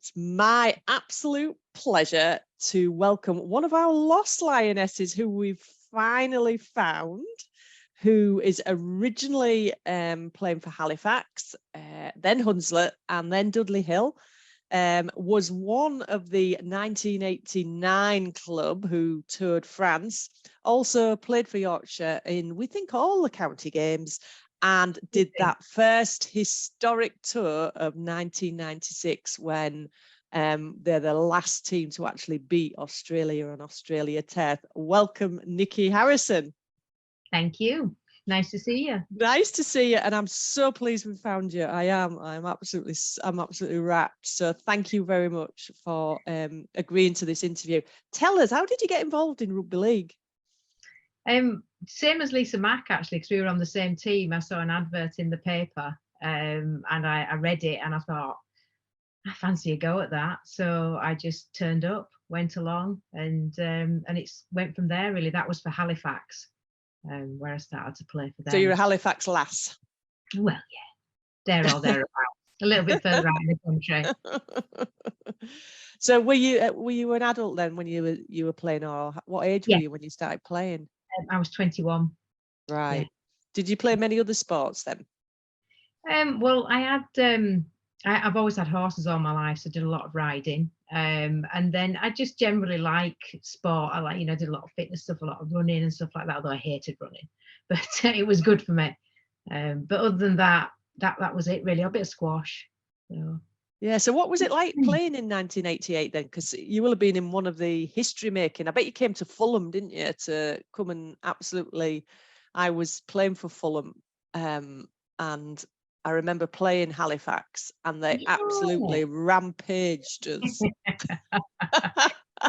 It's my absolute pleasure to welcome one of our lost lionesses who we've finally found, who is originally playing for Halifax, then Hunslet, and then Dudley Hill. Was one of the 1989 club who toured France, also played for Yorkshire in, we think, all the county games, and did that first historic tour of 1996 when they're the last team to actually beat Australia on Australia Turf. Welcome, Nicki Harrison. Thank you. Nice to see you. Nice to see you, and I'm so pleased we found you. I'm absolutely wrapped. So thank you very much for agreeing to this interview. Tell us, how did you get involved in rugby league? Same as Lisa Mack, actually, because we were on the same team. I saw an advert in the paper, and I read it, and I thought, I fancy a go at that. So I just turned up, went along, and it went from there. Really, that was for Halifax. Where I started to play for them. So you're a Halifax lass? Well, yeah, there or thereabouts. A little bit further out in the country. So were you an adult then when you were playing, or what age were you when you started playing? I was 21. Right. Yeah. Did you play many other sports then? Well, I had I've always had horses all my life, so I did a lot of riding. And then I just generally like sport. I like, did a lot of fitness stuff, a lot of running and stuff like that, although I hated running, but it was good for me. But other than that was it really. A bit of squash. So. Yeah. So what was it like playing in 1988 then? Because you will have been in one of the history making. I bet you came to Fulham, didn't you, to come and absolutely. I was playing for Fulham, and I remember playing Halifax, and they absolutely rampaged us.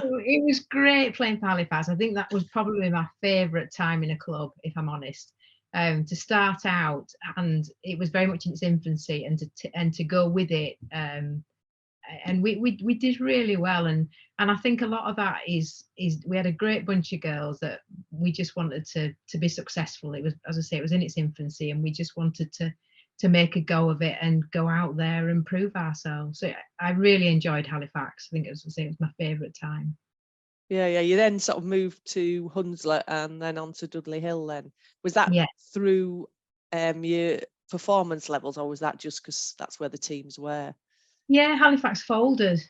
It was great playing for Halifax. I think that was probably my favourite time in a club, if I'm honest. To start out, and it was very much in its infancy, and to go with it, and we did really well. And I think a lot of that is we had a great bunch of girls that we just wanted to be successful. It was, as I say, it was in its infancy, and we just wanted to make a go of it and go out there and prove ourselves. So I really enjoyed Halifax. I think, as I say, it was my favourite time. Yeah. You then sort of moved to Hunslet and then on to Dudley Hill then. Was that through your performance levels, or was that just because that's where the teams were? Yeah, Halifax folded,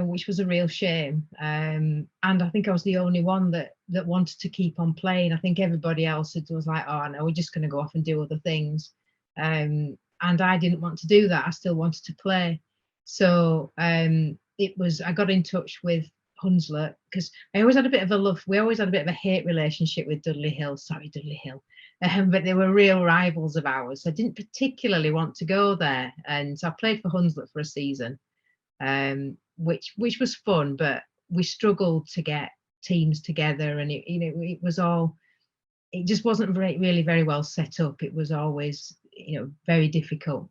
which was a real shame. And I think I was the only one that wanted to keep on playing. I think everybody else was like, oh, no, we're just going to go off and do other things. And I didn't want to do that. I still wanted to play. So I got in touch with Hunslet, because we always had a bit of a hate relationship with Dudley Hill. Sorry, Dudley Hill. But they were real rivals of ours. I didn't particularly want to go there. And so I played for Hunslet for a season, which was fun, but we struggled to get teams together, and it just wasn't really very well set up. It was always, very difficult.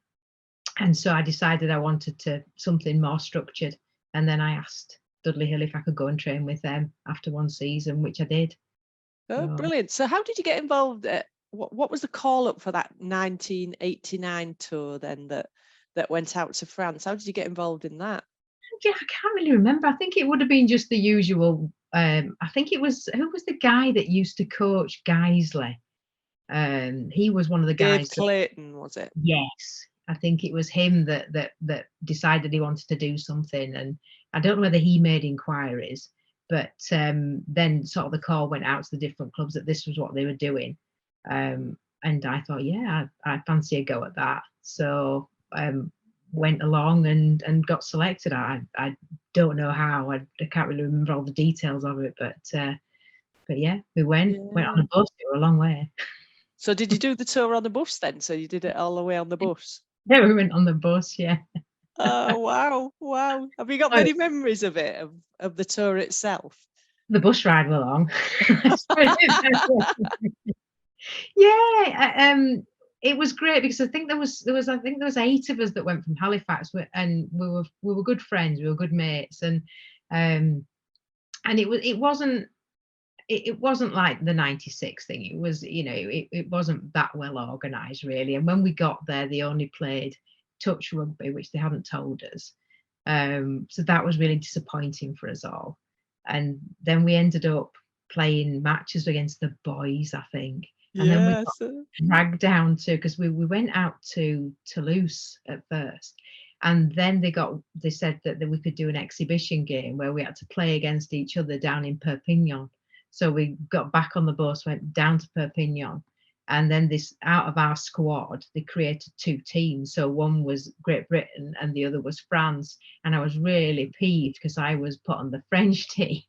And so I decided I wanted something more structured. And then I asked Dudley Hill if I could go and train with them after one season, which I did. Oh, brilliant. So how did you get involved? What was the call up for that 1989 tour then that went out to France? How did you get involved in that? Yeah, I can't really remember. I think it would have been just the usual. I think it was, who was the guy that used to coach Guiseley? He was one of the guys. Dave Clayton, was it? Yes, I think it was him that decided he wanted to do something, and I don't know whether he made inquiries, but then sort of the call went out to the different clubs that this was what they were doing, and I thought, yeah, I fancy a go at that. So went along and got selected. I don't know how. I can't really remember all the details of it, but yeah, we went on a bus. It was a long way. So did you do the tour on the bus then? So you did it all the way on the bus? Yeah, we went on the bus, yeah. Oh, wow. Have you got many memories of it, of the tour itself? The bus ride along. Yeah, it was great, because I think there was 8 of us that went from Halifax, and we were good friends, we were good mates, and it wasn't like the 96 thing. It was, it wasn't that well organized really. And when we got there, they only played touch rugby, which they hadn't told us. So that was really disappointing for us all. And then we ended up playing matches against the boys, I think. And then we Yeah. got So, dragged down to, because we went out to Toulouse at first. And then they said that we could do an exhibition game where we had to play against each other down in Perpignan. So we got back on the bus, went down to Perpignan, and then this, out of our squad, they created 2 teams. So one was Great Britain and the other was France. And I was really peeved because I was put on the French team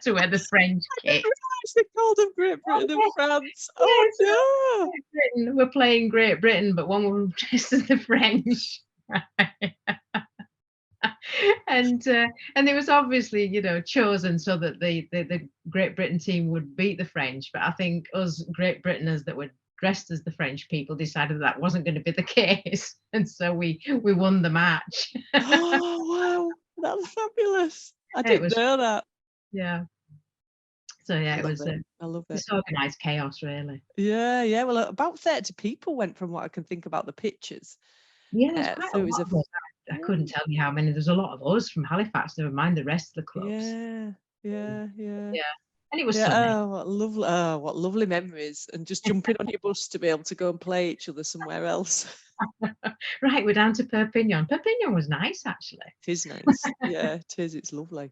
to wear the French I didn't kit. realise they called them Great Britain and Oh, France. yeah, Oh so no. Great Britain, we're playing Great Britain, but one was dressed as the French. And it was obviously, chosen so that the Great Britain team would beat the French. But I think us Great Britainers that were dressed as the French people decided that wasn't going to be the case, and so we won the match. Oh wow, that's fabulous. I It didn't was, know that. yeah. So yeah, I it love was it. I love it. disorganized chaos, really. Yeah, yeah. Well, about 30 people went from what I can think about the pictures. Yeah, there's quite So a it was lot a of us. I couldn't tell you how many. There's a lot of us from Halifax, never mind the rest of the clubs. yeah, yeah, yeah. Yeah, and it was Yeah, sunny. what lovely memories. And just jumping on your bus to be able to go and play each other somewhere else. Right, we're down to Perpignan. Perpignan was nice, actually. It is nice. Yeah, it is. It's lovely.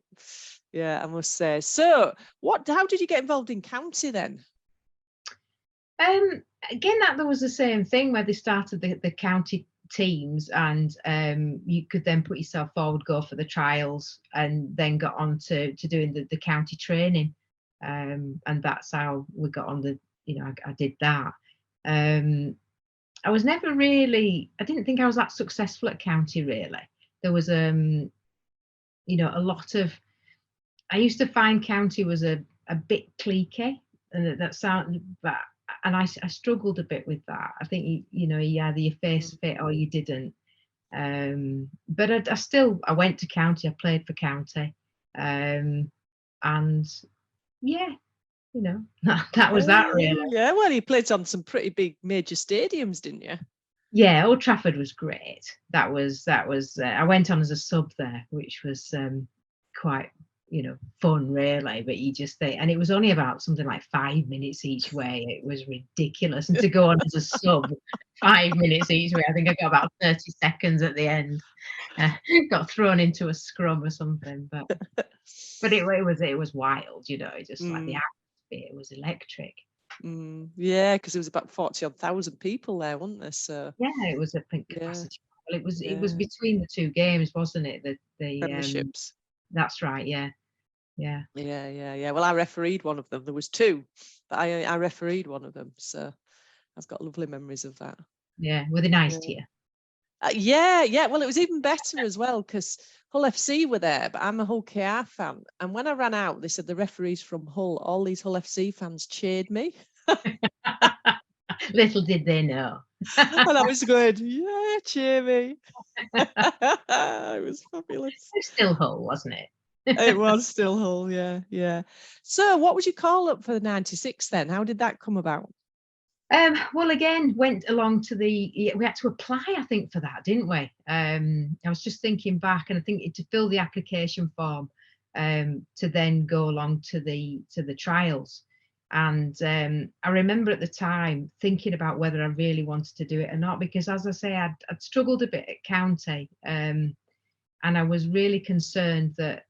Yeah, I must say. So, how did you get involved in county then? Again, that there was the same thing where they started the county teams, and you could then put yourself forward, go for the trials, and then got on to doing the county training. And that's how we got on I did that. I was never really, I didn't think I was that successful at county, really. There was a lot of, I used to find county was a bit cliquey, and that sound, but and I struggled a bit with that. I think you either you face fit or you didn't. But I went to county. I played for county, and yeah, that was that, really. Yeah, well, you played on some pretty big major stadiums, didn't you? Yeah, Old Trafford was great. That was I went on as a sub there, which was quite fun, really. But you just think, and it was only about something like 5 minutes each way. It was ridiculous. And to go on as a sub 5 minutes each way, I think I got about 30 seconds at the end. Got thrown into a scrum or something. But it was wild, just like the atmosphere was electric. Yeah, because there was about 40,000 people there, wasn't there? So Yeah, it was, I think, yeah, capacity. Well, it was yeah. between the 2 games, wasn't it? Premierships. That's right. Yeah, yeah. Yeah. Well, I refereed one of them. There was 2, but I refereed one of them. So I've got lovely memories of that. Yeah, were they nice Yeah. to you? Yeah. Well, it was even better as well because Hull FC were there, but I'm a Hull KR fan. And when I ran out, they said the referees from Hull, all these Hull FC fans cheered me. Little did they know. And I was going, yeah, cheer me. It was fabulous. It was still Hull, wasn't it? It was still Hull, yeah. So what would you call up for the 96 then? How did that come about? Well, again, went along to we had to apply, I think, for that, didn't we? I was just thinking back, and I think to fill the application form, to then go along to the trials. And I remember at the time thinking about whether I really wanted to do it or not, because, as I say, I'd struggled a bit at county, and I was really concerned that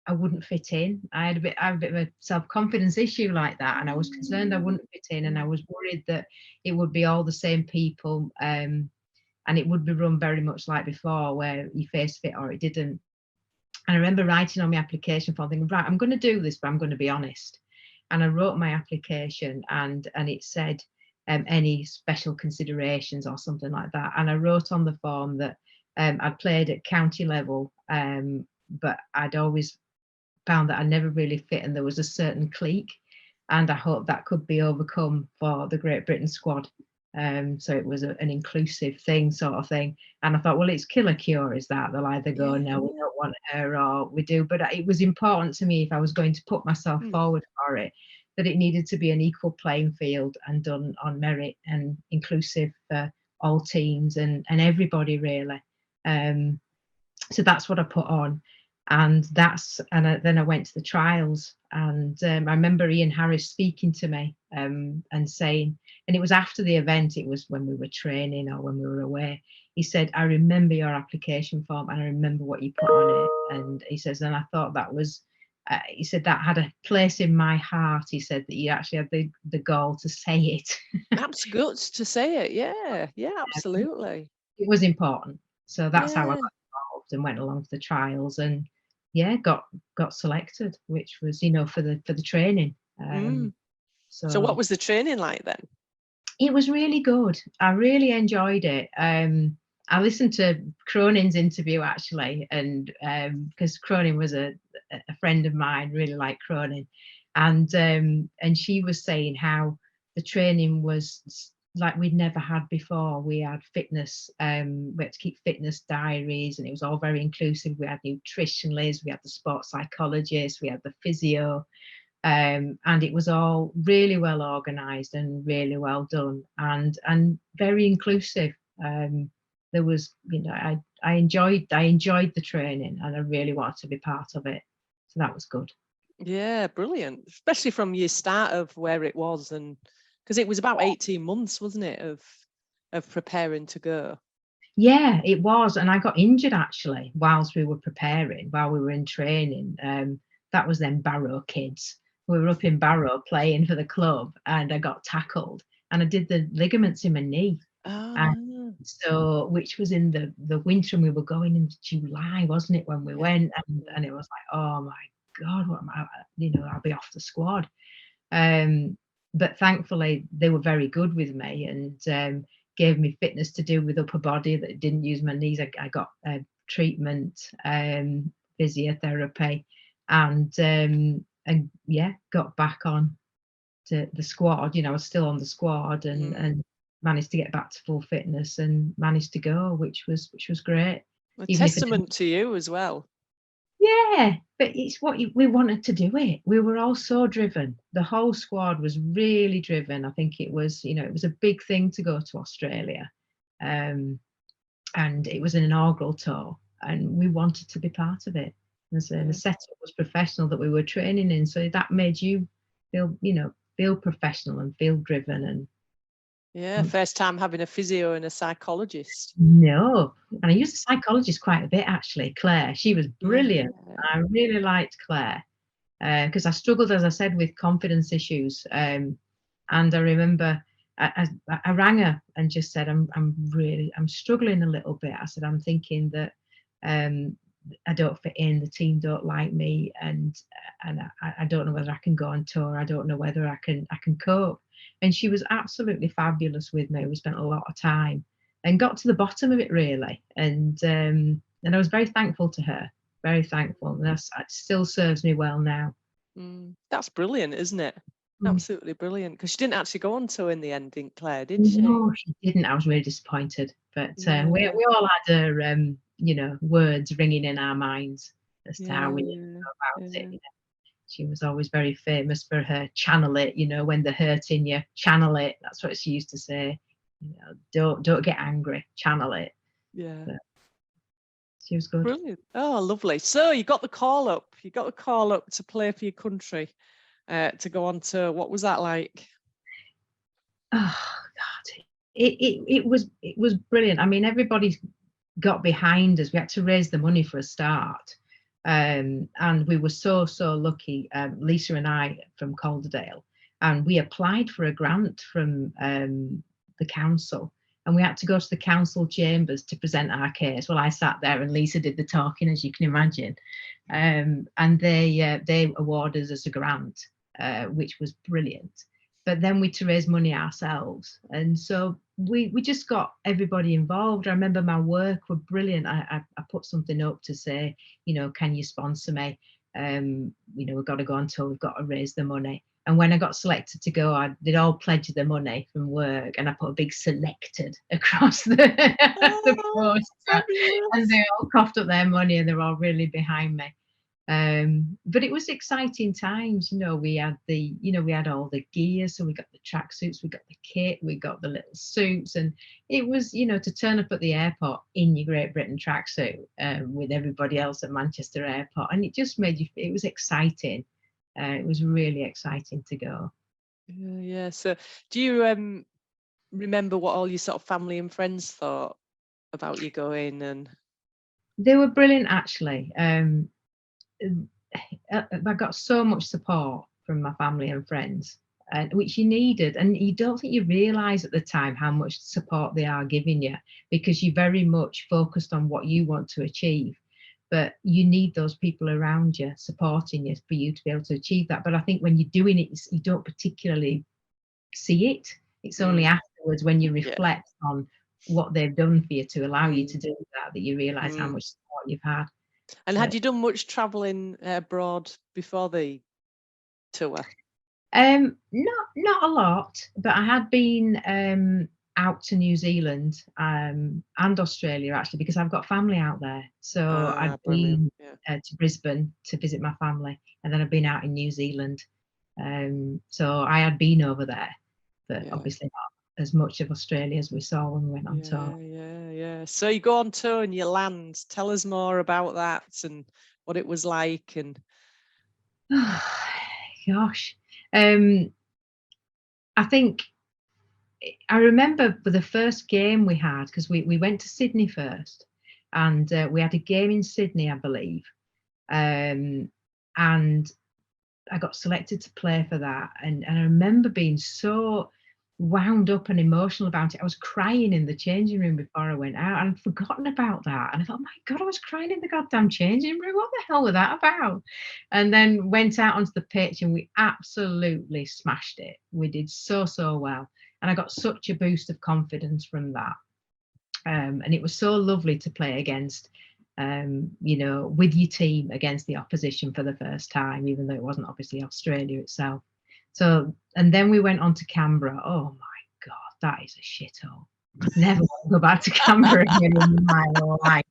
I wouldn't fit in. I had a bit of a self-confidence issue like that, and I was concerned I wouldn't fit in, and I was worried that it would be all the same people, and it would be run very much like before, where you face fit or it didn't. And I remember writing on my application form, thinking, right, I'm going to do this, but I'm going to be honest. And I wrote my application, and it said any special considerations or something like that. And I wrote on the form that I'd played at county level, but I'd always found that I never really fit, and there was a certain clique, and I hope that could be overcome for the Great Britain squad. So it was an inclusive thing, sort of thing. And I thought, well, it's kill or cure, is that they'll either go, no, we don't want her, or we do. But it was important to me, if I was going to put myself forward for it, that it needed to be an equal playing field and done on merit and inclusive for all teams and everybody, really. So that's what I put on. And then I went to the trials, and I remember Ian Harris speaking to me and saying, and it was after the event, it was when we were training or when we were away. He said, I remember your application form and I remember what you put on it. And he says, and I thought that was, he said, that had a place in my heart. He said that you actually had the goal to say it. That's good to say it. Yeah, absolutely. It was important. So that's how I Yeah. got involved and went along to the trials, and yeah, got selected, which was, for the training. So what So was the training like then? it was really good. I really enjoyed it. I listened to Cronin's interview actually, and because Cronin was a friend of mine, really liked Cronin, and she was saying how the training was like we'd never had before. We had fitness, we had to keep fitness diaries, and it was all very inclusive. We had nutritionists, we had the sports psychologists, we had the physio, and it was all really well organized and really well done, and very inclusive. There was, I enjoyed the training, and I really wanted to be part of it, so that was good. Yeah, brilliant. Especially from your start of where it was, and because it was about 18 months, wasn't it, of preparing to go? Yeah, it was, and I got injured actually whilst we were preparing, while we were in training. That was then Barrow kids. We were up in Barrow playing for the club, and I got tackled, and I did the ligaments in my knee. Oh And no. so, which was in the winter, and we were going into July, wasn't it, when we went? And it was like, oh my God, what am I, I'll be off the squad. But thankfully, they were very good with me, and gave me fitness to do with upper body that didn't use my knees. I got treatment, physiotherapy, and yeah, got back on to the squad. I was still on the squad, and managed to get back to full fitness and managed to go, which was great. A Even if I didn't. testament to you as well. Yeah, but it's we wanted to do it. We were all so driven. The whole squad was really driven. I think it was, it was a big thing to go to Australia. And it was an inaugural tour, and we wanted to be part of it. And so the setup was professional that we were training in. So that made you feel professional and feel driven. And Yeah, first time having a physio and a psychologist. no, and I used a psychologist quite a bit actually, Claire. She was brilliant. Yeah. I really liked Claire. Because I struggled, as I said, with confidence issues. And I remember I rang her and just said, I'm struggling a little bit. I said, I'm thinking that I don't fit in, the team don't like me, and I don't know whether I can go on tour. I don't know whether I can cope. And she was absolutely fabulous with me. We spent a lot of time and got to the bottom of it really. And I was very thankful to her. Very thankful. And it still serves me well now. That's brilliant, isn't it? Absolutely brilliant. Because she didn't actually go on tour in the end, didn't Claire, did she? No, she didn't. I was really disappointed. But we all had her, words ringing in our minds as to how we need to go about it. She was always very famous for her channel it, when they're hurting you, channel it. That's what she used to say. Don't get angry, channel it. Yeah. But she was good. Brilliant. Oh, lovely. So you got the call up. You got the call up to play for your country, to go on tour. What was that like? Oh God, it was brilliant. I mean, everybody got behind us. We had to raise the money for a start, and we were so lucky. Lisa and I from Calderdale, and we applied for a grant from the council. And we had to go to the council chambers to present our case. Well, I sat there and Lisa did the talking, as you can imagine. And they awarded us a grant, which was brilliant. But then we had to raise money ourselves. And so we just got everybody involved. I remember my work were brilliant. I put something up to say, can you sponsor me? We've got to go on tour, we've got to raise the money. And when I got selected to go, they'd all pledged their money from work, and I put a big selected across the poster, and they all coughed up their money, and they're all really behind me. But it was exciting times. We had we had all the gear. So we got the tracksuits, we got the kit, we got the little suits, and it was, to turn up at the airport in your Great Britain tracksuit with everybody else at Manchester Airport, and it just made you. It was exciting. It was really exciting to go. Yeah. So, do you remember what all your sort of family and friends thought about you going? And they were brilliant, actually. I got so much support from my family and friends, which you needed. And you don't think you realise at the time how much support they are giving you, because you're very much focused on what you want to achieve. But you need those people around you supporting you for you to be able to achieve that. But I think when you're doing it, you don't particularly see it. It's only afterwards, when you reflect on what they've done for you to allow you to do that you realise how much support you've had. And had you done much travelling abroad before the tour? Not a lot, but I had been out to New Zealand and Australia, actually, because I've got family out there. So I'd been to Brisbane to visit my family, and then I've been out in New Zealand. So I had been over there, but obviously not as much of Australia as we saw when we went on tour. Yeah. So you go on tour and you land. Tell us more about that and what it was like. And gosh, I think I remember for the first game we had, because we went to Sydney first, and we had a game in Sydney, I believe, and I got selected to play for that, and I remember being so wound up and emotional about it. I was crying in the changing room before I went out, and I'd forgotten about that. And I thought, oh my God, I was crying in the goddamn changing room. What the hell was that about? And then went out onto the pitch and we absolutely smashed it. We did so well. And I got such a boost of confidence from that. And it was so lovely to play against, with your team against the opposition for the first time, even though it wasn't obviously Australia itself. So, and then we went on to Canberra. Oh my God, that is a shithole. Never want to go back to Canberra again in my life.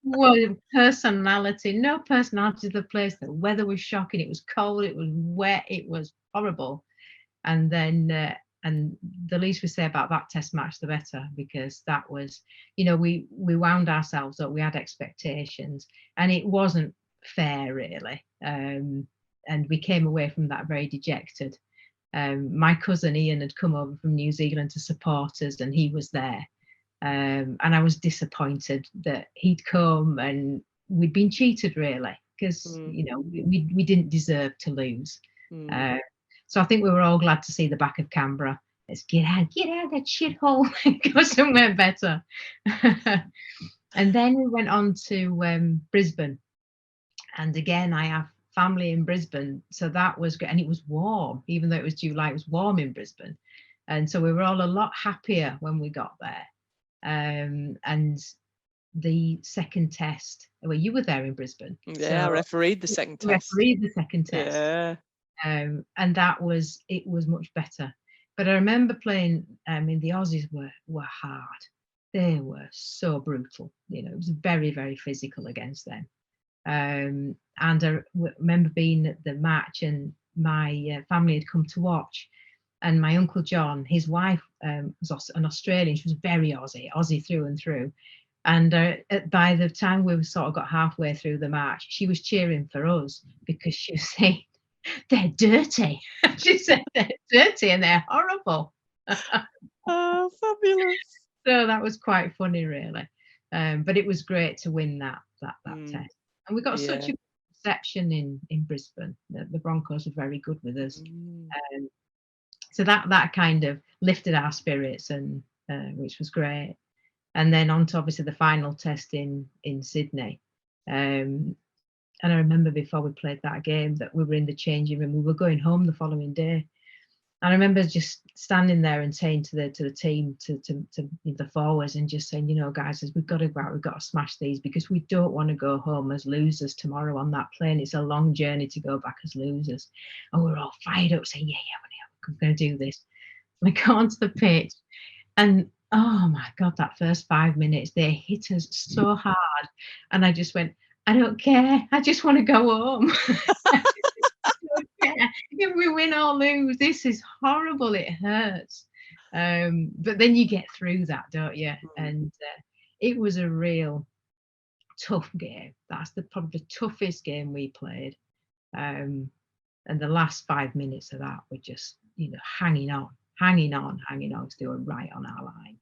Well, personality, no personality to the place. The weather was shocking. It was cold. It was wet. It was horrible. And then, and the least we say about that test match, the better, because that was, we wound ourselves up. We had expectations, and it wasn't fair, really. And we came away from that very dejected. My cousin Ian had come over from New Zealand to support us, and he was there. And I was disappointed that he'd come and we'd been cheated, really, because we didn't deserve to lose. So I think we were all glad to see the back of Canberra. Let's get out of that shithole and go somewhere better. And then we went on to Brisbane, and again I have family in Brisbane, so that was good. And it was warm, even though it was July. It was warm in Brisbane, and so we were all a lot happier when we got there. And the second test, well, you were there in Brisbane. Yeah, so I refereed the second test. Refereed the second test. Yeah. And it was much better. But I remember playing, the Aussies were hard. They were so brutal. It was very, very physical against them. And I remember being at the match, and my family had come to watch. And my Uncle John, his wife was an Australian. She was very Aussie through and through. And by the time we sort of got halfway through the match, she was cheering for us, because she was saying, they're dirty. She said they're dirty and they're horrible. Oh, fabulous. So that was quite funny, really. But it was great to win that test. And we got such a good reception in Brisbane. The Broncos were very good with us. So that kind of lifted our spirits, and which was great. And then on to obviously the final test in Sydney. And I remember before we played that game that we were in the changing room. We were going home the following day. And I remember just standing there and saying to the team, to the forwards, and just saying, guys, we've got to go out, we've got to smash these, because we don't want to go home as losers tomorrow on that plane. It's a long journey to go back as losers. And we're all fired up, saying, yeah, we're going to do this. And we got onto the pitch, and oh my God, that first 5 minutes, they hit us so hard. And I just went, I don't care. I just want to go home. I don't care. If we win or lose, this is horrible. It hurts. But then you get through that, don't you? And it was a real tough game. That's probably the toughest game we played. And the last 5 minutes of that were just, hanging on, because they were right on our line.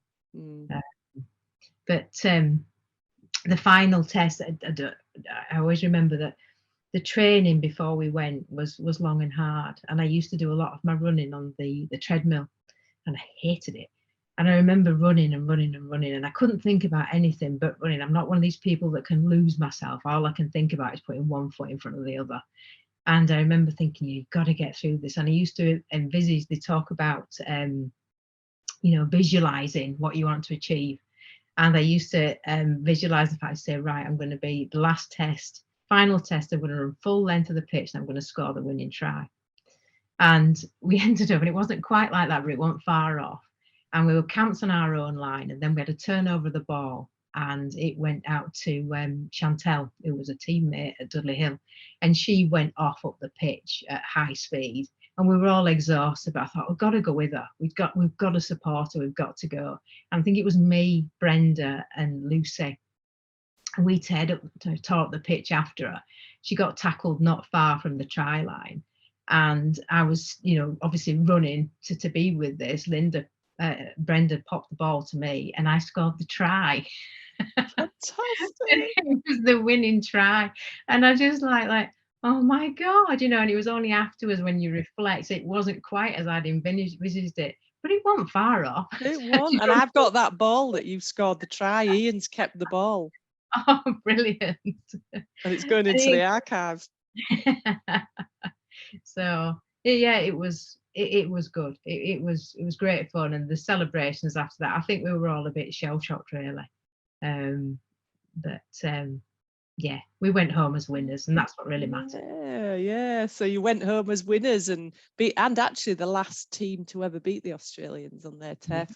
But the final test, I always remember that the training before we went was long and hard, and I used to do a lot of my running on the treadmill, and I hated it. And I remember running, and I couldn't think about anything but running. I'm not one of these people that can lose myself. All I can think about is putting one foot in front of the other. And I remember thinking, you've got to get through this. And I used to envisage, they talk about visualizing what you want to achieve. And I used to visualize the fact, say, right, I'm going to be the last test, final test, I'm going to run full length of the pitch, and I'm going to score the winning try. And we ended up, and it wasn't quite like that, but it wasn't far off. And we were camped on our own line, and then we had to turn over the ball, and it went out to Chantel, who was a teammate at Dudley Hill, and she went off up the pitch at high speed. And we were all exhausted, but I thought, we've got to go with her. We've got to support her. We've got to go. And I think it was me, Brenda, and Lucy. And we tore up the pitch after her. She got tackled not far from the try line. And I was, obviously running to be with this. Brenda popped the ball to me, and I scored the try. Fantastic. It was the winning try. And I just like, oh my God, and it was only afterwards when you reflect, it wasn't quite as I'd envisaged it, but it wasn't far off. It wasn't. And I've got that ball that you've scored the try. Ian's kept the ball. Oh, brilliant. And it's going into the archives. So yeah, it was good. It was great fun, and the celebrations after that, I think we were all a bit shell-shocked, really. But yeah, we went home as winners, and that's what really mattered. Yeah. So you went home as winners, and actually the last team to ever beat the Australians on their turf.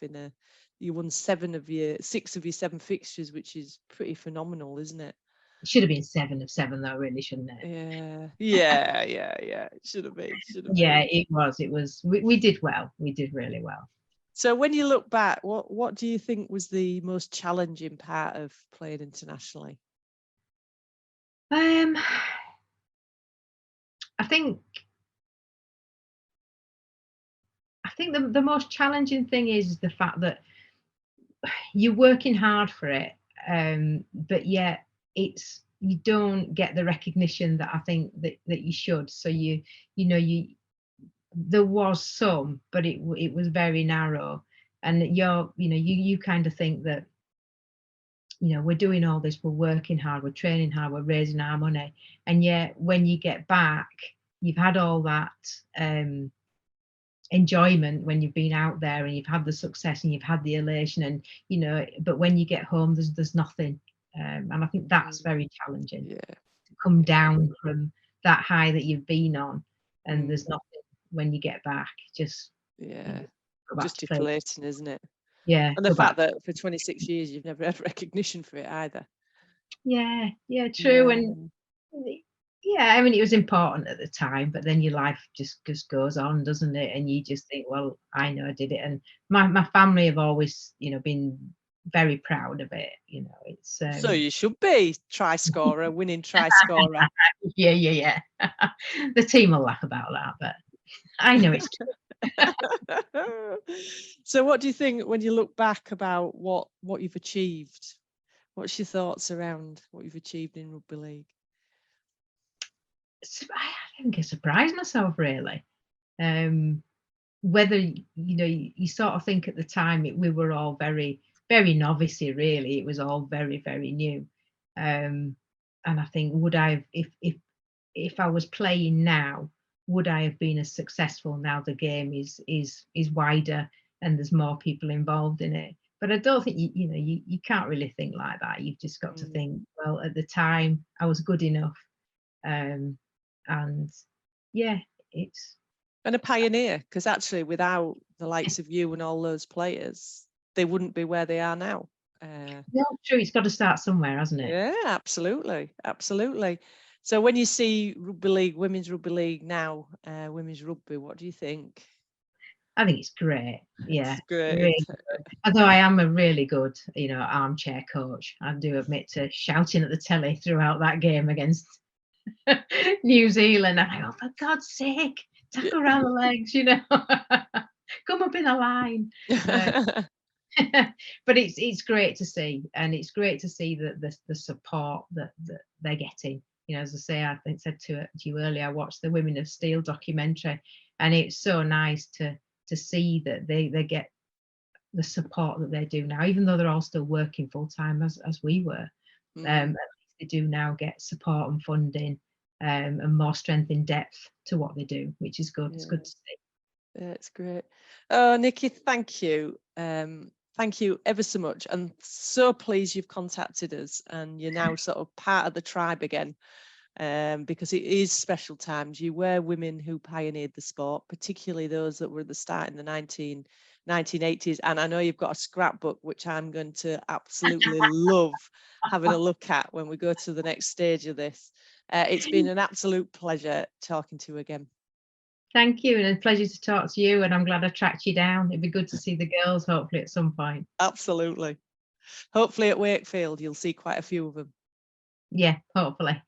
You won 6 of your 7 fixtures, which is pretty phenomenal, isn't it? It should have been 7 of 7, though, really, shouldn't it? Yeah. It should have been. Yeah, it was. We did well. We did really well. So when you look back, what do you think was the most challenging part of playing internationally? I think the most challenging thing is the fact that you're working hard for it, but yet you don't get the recognition that I think that you should. So there was some, but it was very narrow, and you kind of think that we're doing all this, we're working hard, we're training hard, we're raising our money, and yet when you get back, you've had all that enjoyment when you've been out there, and you've had the success, and you've had the elation, and but when you get home, there's nothing, and I think that's very challenging. To come down from that high that you've been on, and there's nothing when you get back. Just deflating, isn't it? Yeah. And the fact that for 26 years you've never had recognition for it either. Yeah, true. And yeah, I mean, it was important at the time, but then your life just goes on, doesn't it? And you just think, well, I know I did it. And my family have always, been very proud of it. It's so you should be winning try scorer. Yeah. The team will laugh about that, but I know it's true. So what do you think when you look back about what you've achieved? What's your thoughts around what you've achieved in rugby league? I think I surprised myself, really. Whether you sort of think at the time we were all very, very novice, really. It was all very, very new, and I think, would I have, if I was playing now, would I have been as successful? Now the game is wider and there's more people involved in it. But I don't think you can't really think like that. You've just got to think, well, at the time I was good enough, and yeah, it's and a pioneer, because actually without the likes of you and all those players, they wouldn't be where they are now. Yeah, true. It's got to start somewhere, hasn't it? Yeah, absolutely, absolutely. So when you see rugby league, women's rugby league now, women's rugby, what do you think? I think it's great. Yeah, It's great. really good. Although I am a really good, armchair coach. I do admit to shouting at the telly throughout that game against New Zealand. And I go, for God's sake, tackle around the legs, come up in a line. Uh, but it's great to see, and it's great to see that the support that they're getting. As I say, I think said to you earlier, I watched the Women of Steel documentary, and it's so nice to see that they get the support that they do now, even though they're all still working full time as we were. At least they do now get support and funding, and more strength in depth to what they do, which is good. It's good to see. Yeah, it's great. Oh, Nicki, thank you. Thank you ever so much. I'm so pleased you've contacted us and you're now sort of part of the tribe again, because it is special times. You were women who pioneered the sport, particularly those that were at the start in the 1980s. And I know you've got a scrapbook, which I'm going to absolutely love having a look at when we go to the next stage of this. It's been an absolute pleasure talking to you again. Thank you, and a pleasure to talk to you. And I'm glad I tracked you down. It'd be good to see the girls, hopefully, at some point. Absolutely. Hopefully at Wakefield, you'll see quite a few of them. Yeah, hopefully.